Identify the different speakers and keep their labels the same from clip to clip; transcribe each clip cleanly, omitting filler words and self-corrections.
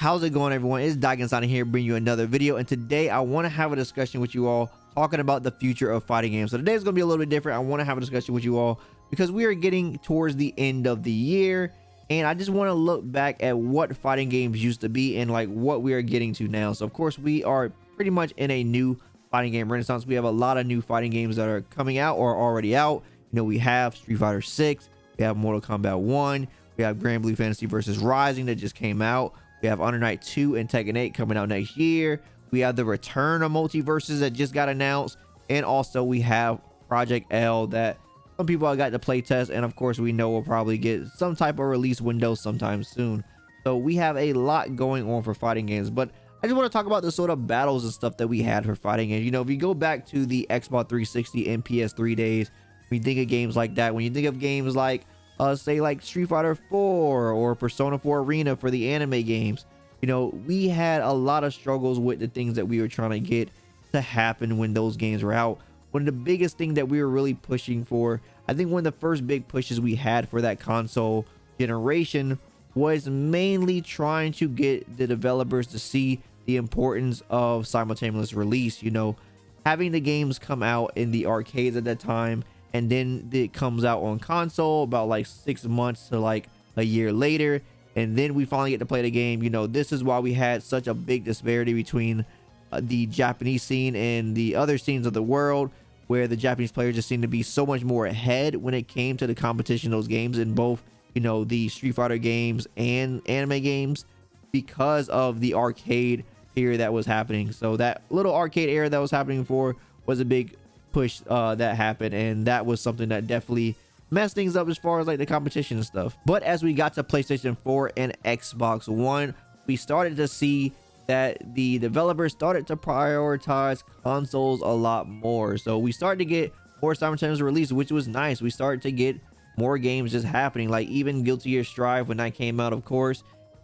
Speaker 1: How's it going, everyone? It's Daigen here, bringing you another video, and today I want to have a discussion with you all talking about the future of fighting games. So today is going to be a little bit different. I want to have a discussion with you all because we are getting towards the end of the year, and I just want to look back at what fighting games used to be and like what we are getting to now. So of course we are pretty much in a new fighting game renaissance. We have a lot of new fighting games that are coming out or already out. You know, we have Street Fighter 6, we have Mortal Kombat 1, we have Grand Blue Fantasy vs Rising that just came out. We have Under Night 2 and Tekken 8 coming out next year. We have the return of multiverses that just got announced. And also we have Project L that some people got to play test. And of course we know we'll probably get some type of release window sometime soon. So we have a lot going on for fighting games. But I just want to talk about the sort of battles and stuff that we had for fighting games. You know, if you go back to the Xbox 360 and PS3 days, when you think of games like that, when you think of games like say like Street Fighter 4 or Persona 4 Arena for the anime games, you know, we had a lot of struggles with the things that we were trying to get to happen when those games were out. One of the biggest thing that we were really pushing for, I think one of the first big pushes we had for that console generation was mainly trying to get the developers to see the importance of simultaneous release. You know, having the games come out in the arcades at that time, and then it comes out on console about like 6 months to like a year later, and then we finally get to play the game. You know, this is why we had such a big disparity between the Japanese scene and the other scenes of the world, where the Japanese players just seemed to be so much more ahead when it came to the competition of those games in both, you know, the Street Fighter games and anime games, because of the arcade era that was happening. So that little arcade era that was happening before was a big push that happened, and that was something that definitely messed things up as far as like the competition and stuff. But as we got to PlayStation 4 and Xbox One, we started to see that the developers started to prioritize consoles a lot more. So we started to get more simultaneous release, which was nice. We started to get more games just happening, like even Guilty Gear Strive when that came out. Of course,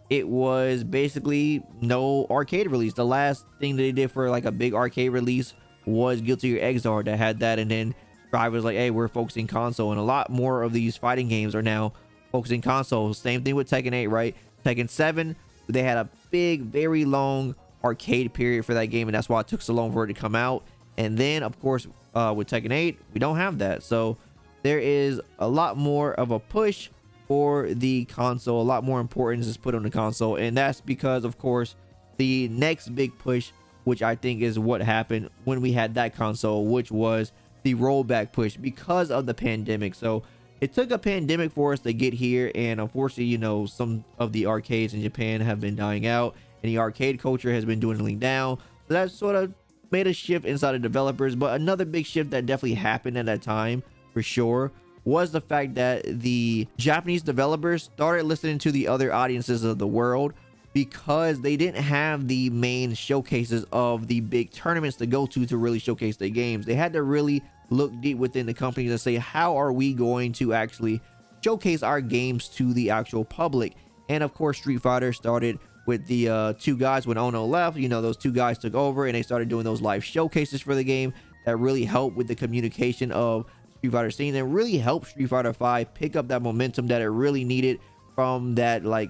Speaker 1: it was basically no arcade release. The last thing that they did for like a big arcade release was Guilty Gear Xrd that had that, and then Strive was like, hey, we're focusing console, and a lot more of these fighting games are now focusing console. Same thing with Tekken 8, right? Tekken 7, they had a big, very long arcade period for that game, and that's why it took so long for it to come out. And then of course with Tekken 8, we don't have that. So there is a lot more of a push for the console, a lot more importance is put on the console, and that's because of course the next big push, which I think is what happened when we had that console, which was the rollback push because of the pandemic. So it took a pandemic for us to get here, and unfortunately, you know, some of the arcades in Japan have been dying out, and the arcade culture has been dwindling down. So that sort of made a shift inside of developers. But another big shift that definitely happened at that time, for sure, was the fact that the Japanese developers started listening to the other audiences of the world, because they didn't have the main showcases of the big tournaments to go to really showcase their games. They had to really look deep within the company to say, how are we going to actually showcase our games to the actual public? And of course, Street Fighter started with the two guys. When Ono left, you know, those two guys took over and they started doing those live showcases for the game that really helped with the communication of Street Fighter scene, and really helped Street Fighter 5 pick up that momentum that it really needed from that, like,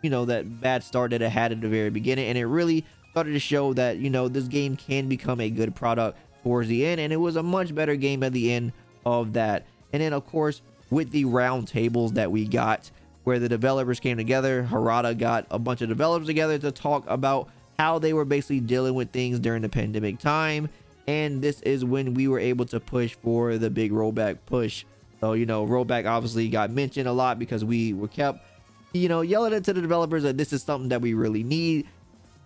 Speaker 1: you know, that bad start that it had at the very beginning. And it really started to show that, you know, this game can become a good product towards the end, and it was a much better game at the end of that. And then of course with the round tables that we got, where the developers came together, Harada got a bunch of developers together to talk about how they were basically dealing with things during the pandemic time, and this is when we were able to push for the big rollback push. So, you know, rollback obviously got mentioned a lot because we were kept, you know, yelling into the developers that this is something that we really need,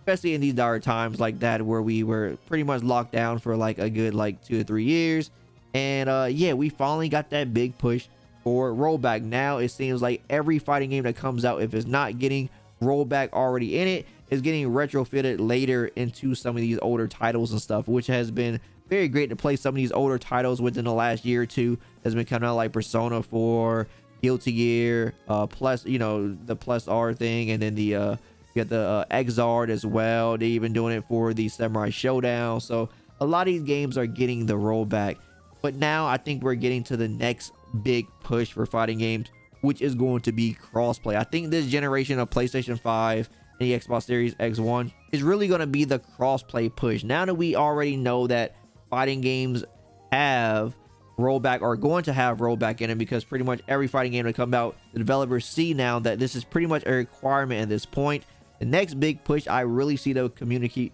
Speaker 1: especially in these dire times like that, where we were pretty much locked down for like a good like 2 or 3 years. And yeah, we finally got that big push for rollback. Now it seems like every fighting game that comes out, if it's not getting rollback already in it, is getting retrofitted later into some of these older titles and stuff, which has been very great to play some of these older titles within the last year or two that's been coming out, like Persona 4, Guilty Gear, plus, you know, the plus R thing, and then the you got the Xrd as well. They even doing it for the Samurai Showdown. So a lot of these games are getting the rollback. But now I think we're getting to the next big push for fighting games, which is going to be crossplay. I think this generation of PlayStation 5 and the Xbox Series X1 is really going to be the crossplay push. Now that we already know that fighting games have rollback, or going to have rollback in it, because pretty much every fighting game that comes out, the developers see now that this is pretty much a requirement at this point. The next big push I really see the community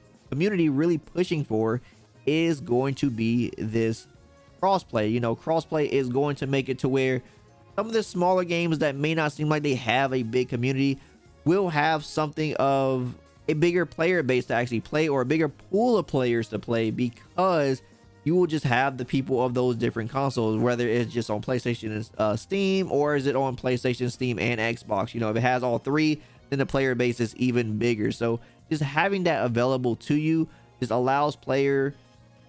Speaker 1: really pushing for is going to be this crossplay. You know, crossplay is going to make it to where some of the smaller games that may not seem like they have a big community will have something of a bigger player base to actually play, or a bigger pool of players to play, because you will just have the people of those different consoles, whether it's just on PlayStation and Steam, or is it on PlayStation, Steam, and Xbox. You know, if it has all three, then the player base is even bigger. So just having that available to you just allows player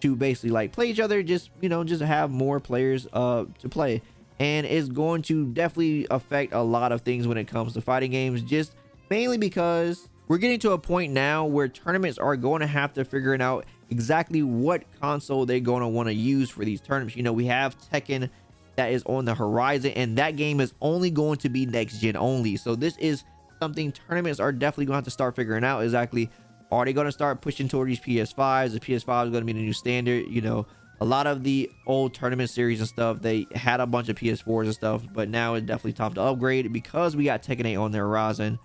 Speaker 1: to basically like play each other, just, you know, just have more players to play. And it's going to definitely affect a lot of things when it comes to fighting games, just mainly because we're getting to a point now where tournaments are going to have to figure it out exactly what console they're going to want to use for these tournaments. You know, we have Tekken that is on the horizon, and that game is only going to be next gen only. So this is something tournaments are definitely going to have to start figuring out exactly. Are they going to start pushing toward these PS5s? The PS5 is going to be the new standard. You know, a lot of the old tournament series and stuff, they had a bunch of PS4s and stuff, but now it's definitely time to upgrade because we got Tekken 8 on the horizon.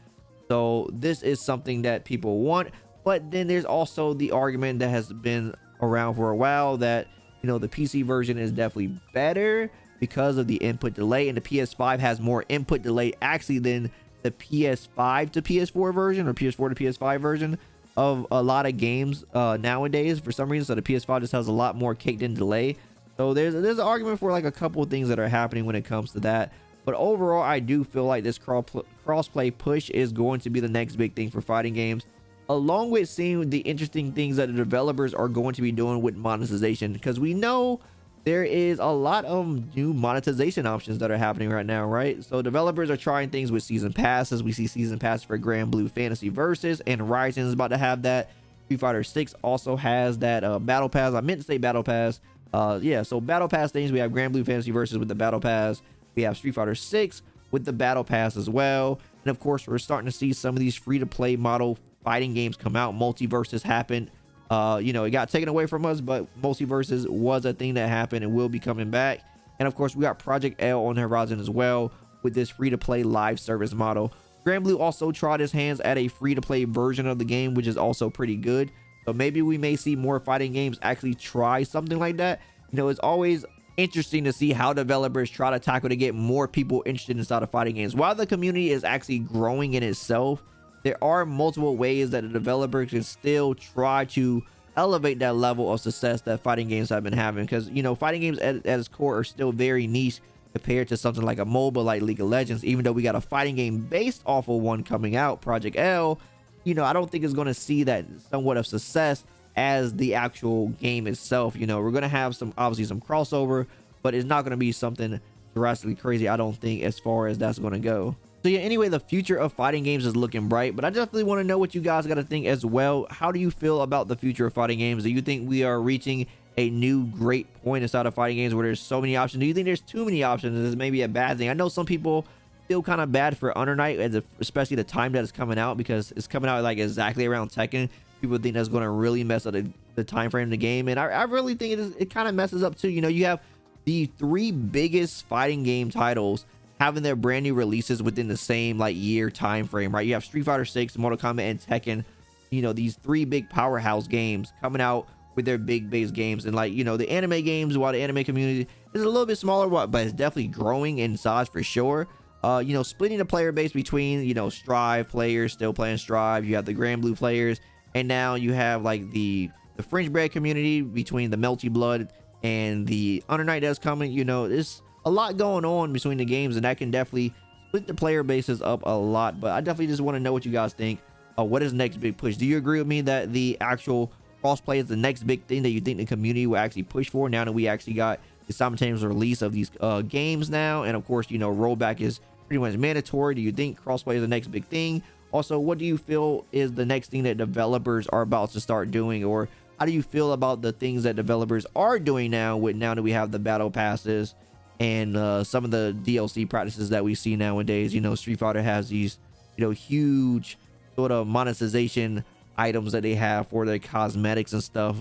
Speaker 1: So this is something that people want. But then there's also the argument that has been around for a while that, you know, the PC version is definitely better because of the input delay, and the PS5 has more input delay actually than the PS5 to PS4 version, or PS4 to PS5 version of a lot of games nowadays for some reason. So the PS5 just has a lot more caked in delay. So there's an argument for like a couple of things that are happening when it comes to that. But overall, I do feel like this crossplay push is going to be the next big thing for fighting games, along with seeing the interesting things that the developers are going to be doing with monetization, because we know there is a lot of new monetization options that are happening right now, right? So developers are trying things with season passes. We see season pass for Grand Blue Fantasy Versus, and Ryzen is about to have that. Street Fighter 6 also has that battle pass. I meant to say battle pass. Yeah, so battle pass things. We have Grand Blue Fantasy Versus with the battle pass. We have Street Fighter 6 with the battle pass as well. And of course, we're starting to see some of these free-to-play model fighting games come out. Multiverses happened. You know, it got taken away from us, but Multiverses was a thing that happened and will be coming back. And of course, we got Project L on the horizon as well with this free-to-play live service model. Grand Blue also tried his hands at a free-to-play version of the game, which is also pretty good. So maybe we may see more fighting games actually try something like that. You know, it's always interesting to see how developers try to tackle to get more people interested inside of fighting games. While the community is actually growing in itself, there are multiple ways that a developer can still try to elevate that level of success that fighting games have been having. Because, you know, fighting games at its core are still very niche compared to something like a MOBA like League of Legends. Even though we got a fighting game based off of one coming out, Project L, you know, I don't think it's going to see that somewhat of success as the actual game itself. You know, we're going to have some, obviously some crossover, but it's not going to be something drastically crazy, I don't think, as far as that's going to go. So yeah, anyway, the future of fighting games is looking bright, but I definitely want to know what you guys got to think as well. How do you feel about the future of fighting games? Do you think we are reaching a new great point inside of fighting games where there's so many options? Do you think there's too many options? Is maybe a bad thing? I know some people feel kind of bad for Under Night, especially the time that it's coming out, because it's coming out like exactly around Tekken. People think that's going to really mess up the time frame of the game, and I really think it kind of messes up too. You know, you have the three biggest fighting game titles having their brand new releases within the same like year time frame, right? You have Street Fighter 6, Mortal Kombat, and Tekken. You know, these three big powerhouse games coming out with their big base games. And like, you know, the anime games, while the anime community is a little bit smaller, but it's definitely growing in size for sure. You know, splitting the player base between, you know, Strive players still playing Strive, you have the Grand Blue players, and now you have like the Fringe Bread community between the Melty Blood and the Under Night that's coming. You know, there's a lot going on between the games, and that can definitely split the player bases up a lot. But I definitely just want to know what you guys think. What is the next big push? Do you agree with me that the actual crossplay is the next big thing that you think the community will actually push for, now that we actually got the simultaneous release of these games now? And of course, you know, rollback is pretty much mandatory. Do you think crossplay is the next big thing? Also, what do you feel is the next thing that developers are about to start doing? Or how do you feel about the things that developers are doing now that we have the battle passes and some of the DLC practices that we see nowadays? You know, Street Fighter has these, you know, huge sort of monetization items that they have for their cosmetics and stuff.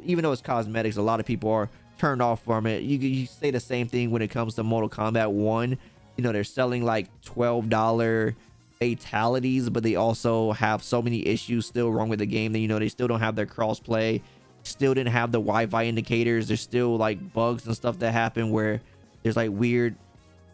Speaker 1: Even though it's cosmetics, a lot of people are turned off from it. You say the same thing when it comes to Mortal Kombat 1. You know, they're selling like $12 fatalities, but they also have so many issues still wrong with the game that, you know, they still don't have their crossplay, still didn't have the Wi-Fi indicators. There's still like bugs and stuff that happen where there's like weird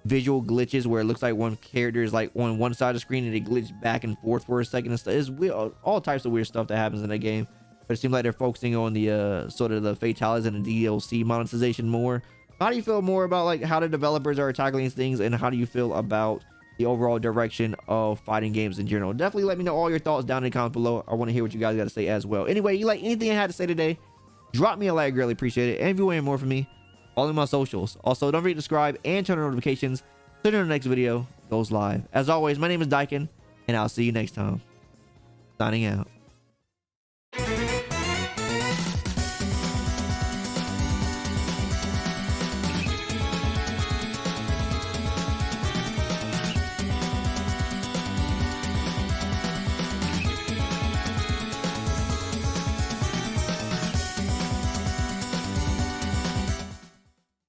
Speaker 1: visual glitches where it looks like one character is like on one side of the screen and it glitches back and forth for a second and stuff. It's weird, all types of weird stuff that happens in the game. But it seems like they're focusing on the sort of the fatalities and the DLC monetization more. How do you feel more about like how the developers are tackling these things, and how do you feel about the overall direction of fighting games in general? Definitely let me know all your thoughts down in the comments below. I want to hear what you guys got to say as well. Anyway, you like anything I had to say today, drop me a like, really appreciate it. And if you want more from me, follow my socials. Also, don't forget to subscribe and turn on notifications so the next video goes live. As always, my name is Dyken, and I'll see you next time. Signing out.